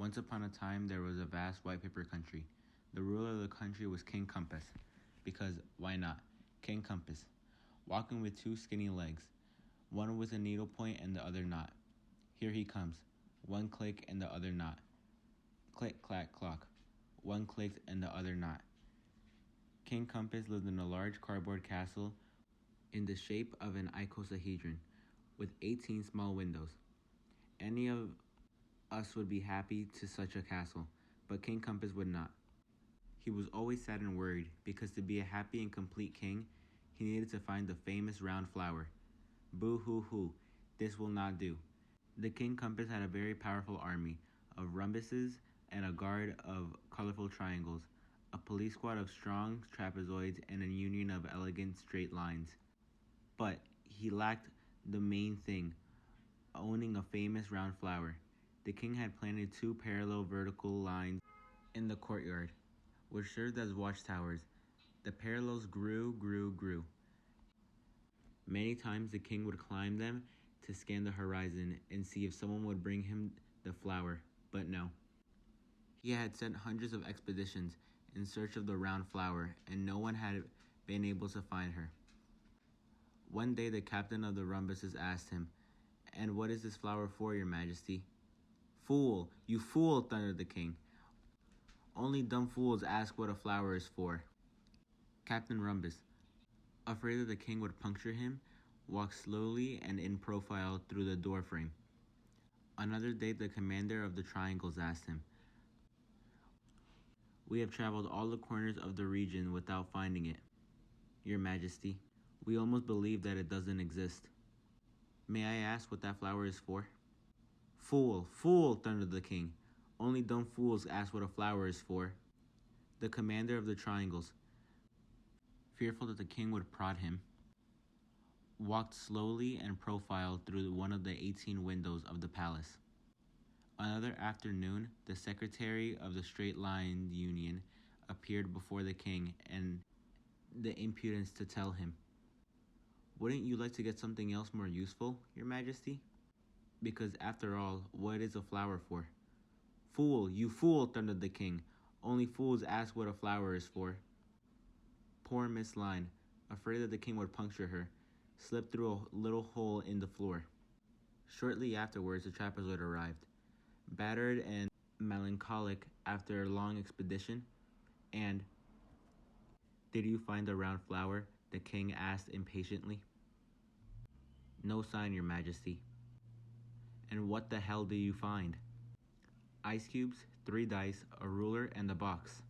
Once upon a time, there was a vast white paper country. The ruler of the country was King Compass, because why not? King Compass, walking with two skinny legs, one with a needle point and the other not. Here he comes, one click and the other not. Click, clack, clock. One clicked and the other not. King Compass lived in a large cardboard castle in the shape of an icosahedron, with 18 small windows. Any of us would be happy to such a castle, but King Compass would not. He was always sad and worried, because to be a happy and complete king, he needed to find the famous round flower. Boo-hoo-hoo, this will not do. The King Compass had a very powerful army of rhombuses and a guard of colorful triangles, a police squad of strong trapezoids, and a union of elegant straight lines. But he lacked the main thing, owning a famous round flower. The king had planted two parallel vertical lines in the courtyard, which served as watchtowers. The parallels grew. Many times the king would climb them to scan the horizon and see if someone would bring him the flower, but no. He had sent hundreds of expeditions in search of the round flower, and no one had been able to find her. One day the captain of the rhombuses asked him, "And what is this flower for, your majesty?" "Fool, you fool," thundered the king. "Only dumb fools ask what a flower is for." Captain Rhombus, afraid that the king would puncture him, walked slowly and in profile through the door frame. Another day the commander of the triangles asked him, "We have traveled all the corners of the region without finding it, your majesty. We almost believe that it doesn't exist. May I ask what that flower is for?" "Fool, fool," thundered the king. "Only dumb fools ask what a flower is for." The commander of the triangles, fearful that the king would prod him, walked slowly and profiled through one of the 18 windows of the palace. Another afternoon, the secretary of the Straight Line Union appeared before the king, and the impudence to tell him, "Wouldn't you like to get something else more useful, your majesty? Because after all, what is a flower for?" "Fool, you fool," thundered the king. "Only fools ask what a flower is for." Poor Miss Line, afraid that the king would puncture her, slipped through a little hole in the floor. Shortly afterwards, the trapezoid arrived, battered and melancholic after a long expedition, and, "Did you find the round flower?" the king asked impatiently. "No sign, your majesty." "And what the hell did you find?" "Ice cubes, 3 dice, a ruler, and a box."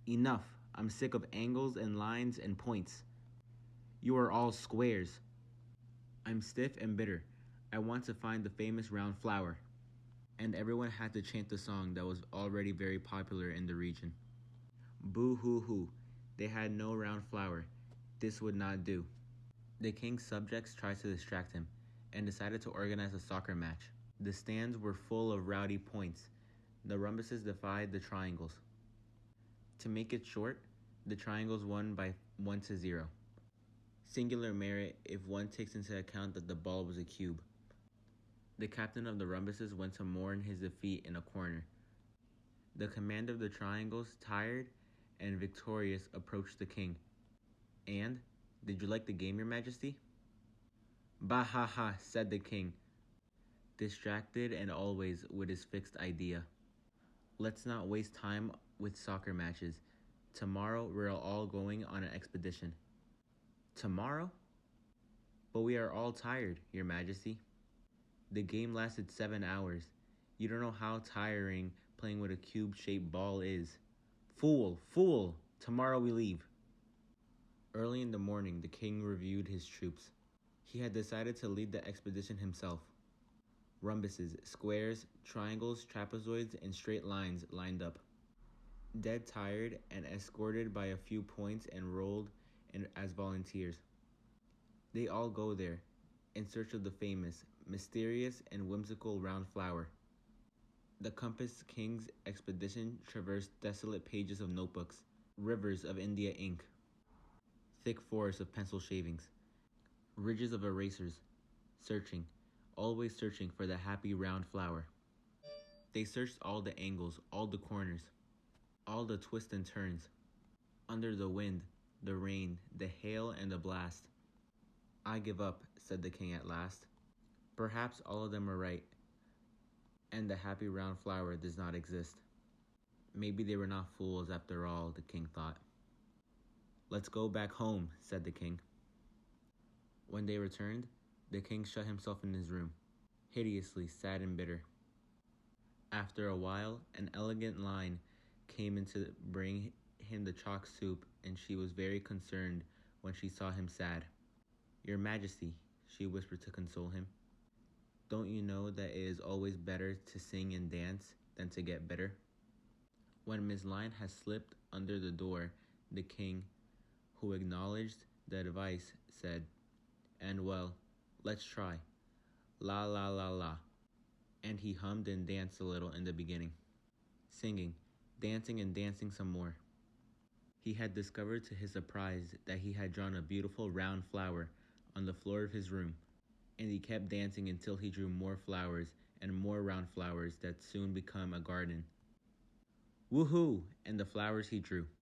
"Enough! I'm sick of angles and lines and points. You are all squares. I'm stiff and bitter. I want to find the famous round flower." And everyone had to chant the song that was already very popular in the region. Boo-hoo-hoo. They had no round flower. This would not do. The king's subjects tried to distract him, and decided to organize a soccer match. The stands were full of rowdy points. The rhombuses defied the triangles. To make it short, the triangles won by 1-0. Singular merit if one takes into account that the ball was a cube. The captain of the rhombuses went to mourn his defeat in a corner. The commander of the triangles, tired and victorious, approached the king. "And, did you like the game, your majesty?" "Bah-ha-ha," said the king, distracted and always with his fixed idea. "Let's not waste time with soccer matches. Tomorrow we're all going on an expedition." "Tomorrow? But we are all tired, your majesty. The game lasted 7 hours. You don't know how tiring playing with a cube-shaped ball is." "Fool, fool! Tomorrow we leave." Early in the morning, the king reviewed his troops. He had decided to lead the expedition himself. Rhombuses, squares, triangles, trapezoids, and straight lines lined up. Dead tired and escorted by a few points enrolled as volunteers. They all go there, in search of the famous, mysterious, and whimsical round flower. The Compass King's expedition traversed desolate pages of notebooks, rivers of India ink, thick forests of pencil shavings, ridges of erasers, searching, always searching for the happy round flower. They searched all the angles, all the corners, all the twists and turns, under the wind, the rain, the hail, and the blast. I give up, said the king at last. Perhaps all of them are right, and the happy round flower does not exist. Maybe they were not fools after all, the king thought. Let's go back home, said the king. When they returned, the king shut himself in his room, hideously sad and bitter. After a while, an elegant lion came in to bring him the chalk soup, and she was very concerned when she saw him sad. Your Majesty, she whispered to console him, don't you know that it is always better to sing and dance than to get bitter? When Miss Lion had slipped under the door, the king, who acknowledged the advice, said, and well, let's try. La la la la. And he hummed and danced a little in the beginning, singing, dancing and dancing some more. He had discovered to his surprise that he had drawn a beautiful round flower on the floor of his room, and he kept dancing until he drew more flowers and more round flowers that soon became a garden. Woohoo! And the flowers he drew.